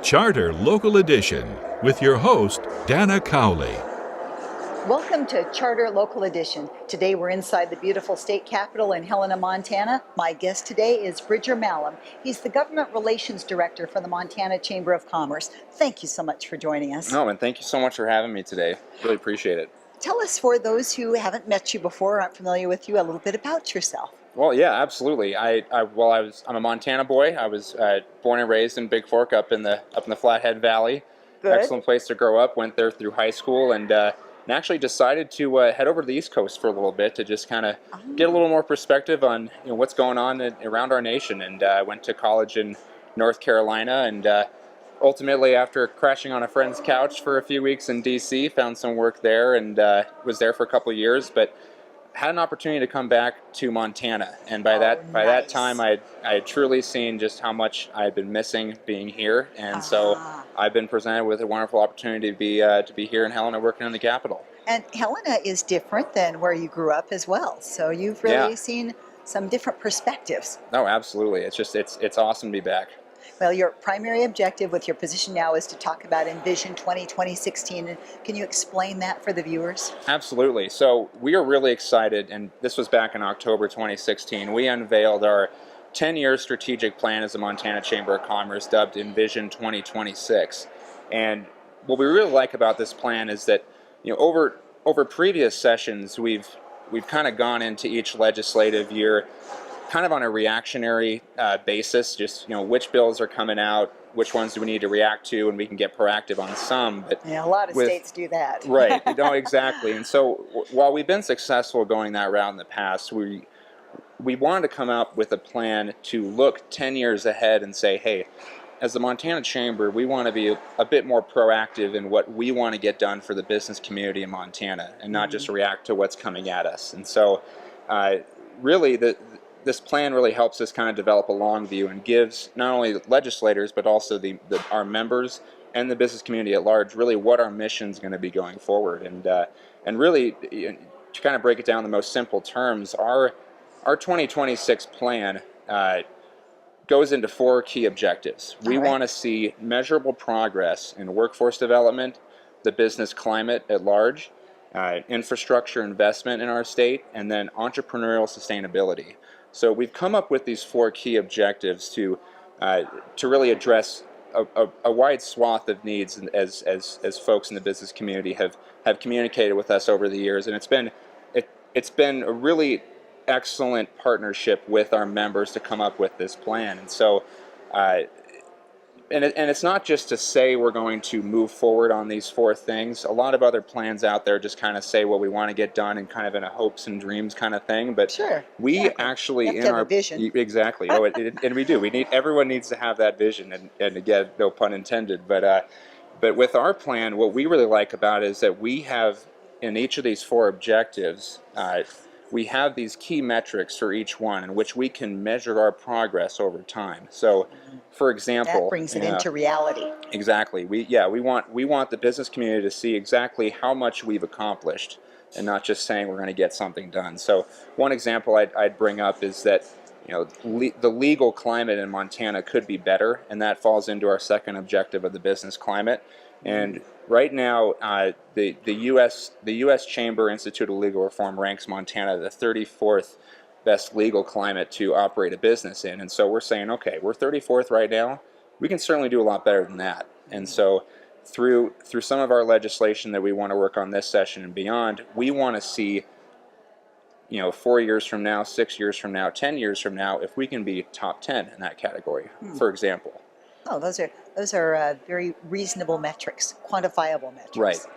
Charter Local Edition with your host, Dana Cowley. Welcome to Charter Local Edition. Today we're inside the beautiful state capitol in Helena, Montana. My guest today is Bridger Mahlum. He's the Government Relations Director for the Montana Chamber of Commerce. Thank you so much for joining us. No, and thank you so much for having me today. Really appreciate it. Tell us, for those who haven't met you before, aren't familiar with you, a little bit about yourself. Well, yeah, absolutely. I'm a Montana boy. I was born and raised in Big Fork, up in the Flathead Valley. Good. Excellent place to grow up. Went there through high school, and actually decided to head over to the East Coast for a little bit to just kind of get a little more perspective on what's going on around our nation. And I went to college in North Carolina, and ultimately, after crashing on a friend's couch for a few weeks in D.C., found some work there and was there for a couple of years, but had an opportunity to come back to Montana. And by that time, I had truly seen just how much I had been missing being here. And so I've been presented with a wonderful opportunity to be here in Helena working in the Capitol. And Helena is different than where you grew up as well. So you've really seen some different perspectives. No, absolutely. It's awesome to be back. Well, your primary objective with your position now is to talk about Envision 2016. And can you explain that for the viewers? Absolutely. So we are really excited, and this was back in October 2016. We unveiled our 10-year strategic plan as the Montana Chamber of Commerce, dubbed Envision 2026. And what we really like about this plan is that over previous sessions, we've kind of gone into each legislative year kind of on a reactionary basis, just which bills are coming out, which ones do we need to react to, and we can get proactive on some. But yeah, a lot of states do that. Right, no, exactly. And so while we've been successful going that route in the past, we wanted to come up with a plan to look 10 years ahead and say, hey, as the Montana Chamber, we want to be a bit more proactive in what we want to get done for the business community in Montana, and not just react to what's coming at us. And so really this plan really helps us kind of develop a long view and gives not only legislators but also our members and the business community at large really what our mission is going to be going forward. And really, to kind of break it down in the most simple terms, our 2026 plan goes into 4 key objectives. We want to see measurable progress in workforce development, the business climate at large, infrastructure investment in our state, and then entrepreneurial sustainability. So we've come up with these 4 key objectives to really address a wide swath of needs as folks in the business community have communicated with us over the years, and it's been a really excellent partnership with our members to come up with this plan. And so and it's not just to say we're going to move forward on these 4 things. A lot of other plans out there just kind of say what we want to get done and kind of in a hopes and dreams kind of thing. But we actually in our vision. Exactly. Oh, and we do. Everyone needs to have that vision, and again, no pun intended. But with our plan, what we really like about it is that we have in each of these 4 objectives. We have these key metrics for each one in which we can measure our progress over time. So, for example, that brings it into reality. Exactly. We want the business community to see exactly how much we've accomplished, and not just saying we're going to get something done. So, one example I'd bring up is that the legal climate in Montana could be better, and that falls into our second objective of the business climate. And right now, the U.S. Chamber Institute of Legal Reform ranks Montana the 34th best legal climate to operate a business in. And so we're saying, okay, we're 34th right now. We can certainly do a lot better than that. And so through some of our legislation that we want to work on this session and beyond, we want to see 4 years from now, 6 years from now, 10 years from now, if we can be top 10 in that category, for example. Oh, those are very reasonable metrics, quantifiable metrics. Right. So,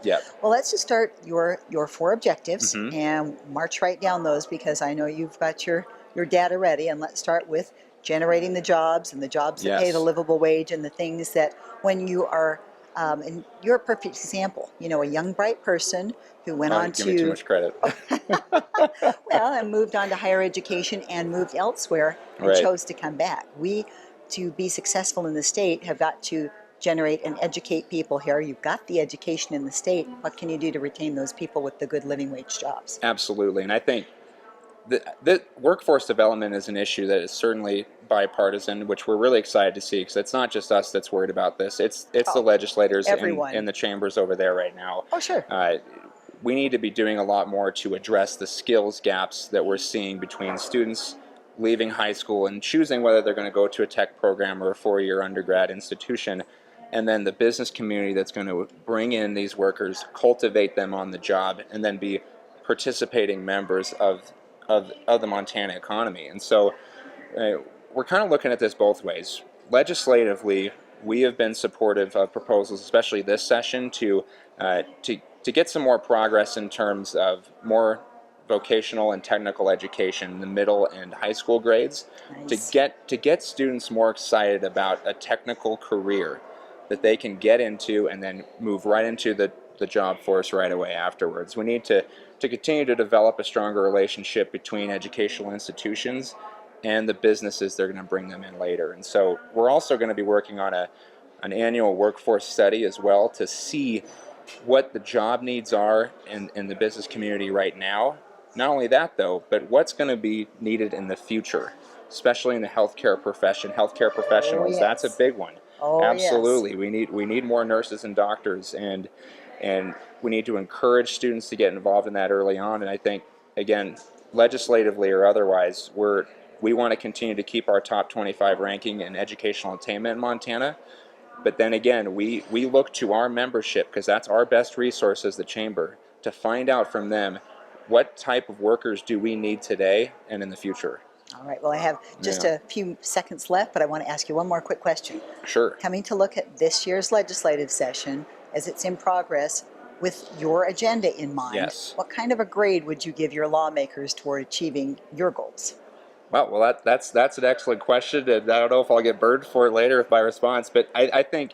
yeah. Well, let's just start your 4 objectives and march right down those, because I know you've got your data ready. And let's start with generating the jobs, and the jobs that pay the livable wage, and the things that when you are, and you're a perfect example. A young, bright person who went on to... Give me too much credit. Well, and moved on to higher education and moved elsewhere and chose to come back. We, to be successful in the state, have got to generate and educate people here. You've got the education in the state. What can you do to retain those people with the good living wage jobs? Absolutely. And I think the workforce development is an issue that is certainly bipartisan, which we're really excited to see, because it's not just us that's worried about this. It's the legislators in the chambers over there right now. Oh, sure. We need to be doing a lot more to address the skills gaps that we're seeing between students leaving high school and choosing whether they're going to go to a tech program or a four-year undergrad institution, and then the business community that's going to bring in these workers, cultivate them on the job, and then be participating members of the Montana economy. And so we're kind of looking at this both ways. Legislatively, we have been supportive of proposals, especially this session, to get some more progress in terms of more vocational and technical education in the middle and high school grades. Nice. to get students more excited about a technical career that they can get into and then move right into the job force right away afterwards. We need to continue to develop a stronger relationship between educational institutions and the businesses they're going to bring them in later. And so we're also going to be working on an annual workforce study as well to see what the job needs are in the business community right now. Not only that, though, but what's going to be needed in the future, especially in the healthcare profession. Healthcare professionals, yes. That's a big one. Oh, absolutely. Yes. We need more nurses and doctors, and we need to encourage students to get involved in that early on. And I think, again, legislatively or otherwise, we want to continue to keep our top 25 ranking in educational attainment in Montana. But then again, we look to our membership, because that's our best resource as the chamber, to find out from them what type of workers do we need today and in the future. All right. Well, I have just a few seconds left, but I want to ask you one more quick question. Sure. Coming to look at this year's legislative session as it's in progress with your agenda in mind, yes. What kind of a grade would you give your lawmakers toward achieving your goals? Well, that's an excellent question, and I don't know if I'll get burned for it later with my response. But I think,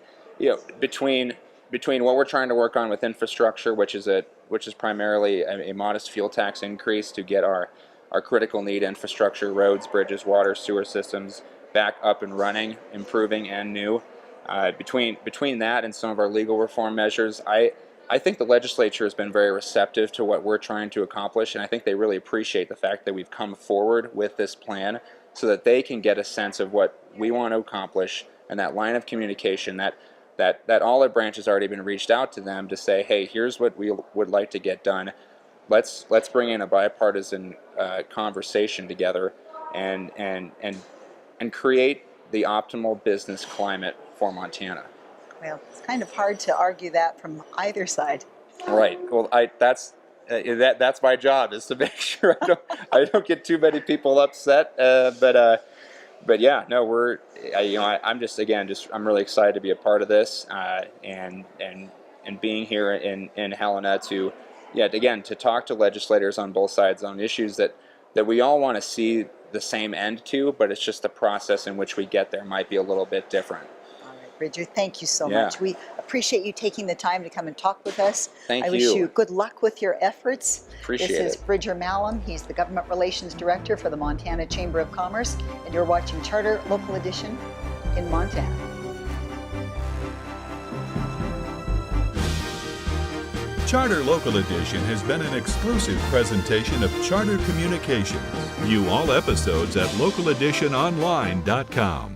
between what we're trying to work on with infrastructure, which is primarily a modest fuel tax increase to get our critical need infrastructure, roads, bridges, water, sewer systems back up and running, improving and new. Between that and some of our legal reform measures, I think the legislature has been very receptive to what we're trying to accomplish, and I think they really appreciate the fact that we've come forward with this plan so that they can get a sense of what we want to accomplish, and that line of communication, that olive branch has already been reached out to them to say, hey, here's what we would like to get done. Let's bring in a bipartisan conversation together and create the optimal business climate for Montana. Well, it's kind of hard to argue that from either side. Right. Well, that's my job, is to make sure I don't get too many people upset. But yeah, no, I'm really excited to be a part of this, and being here in Helena to talk to legislators on both sides on issues that we all want to see the same end to, but it's just the process in which we get there might be a little bit different. Bridger, thank you so much. We appreciate you taking the time to come and talk with us. Thank you. I wish you good luck with your efforts. Appreciate it. This is Bridger Mahlum. He's the Government Relations Director for the Montana Chamber of Commerce, and you're watching Charter Local Edition in Montana. Charter Local Edition has been an exclusive presentation of Charter Communications. View all episodes at localeditiononline.com.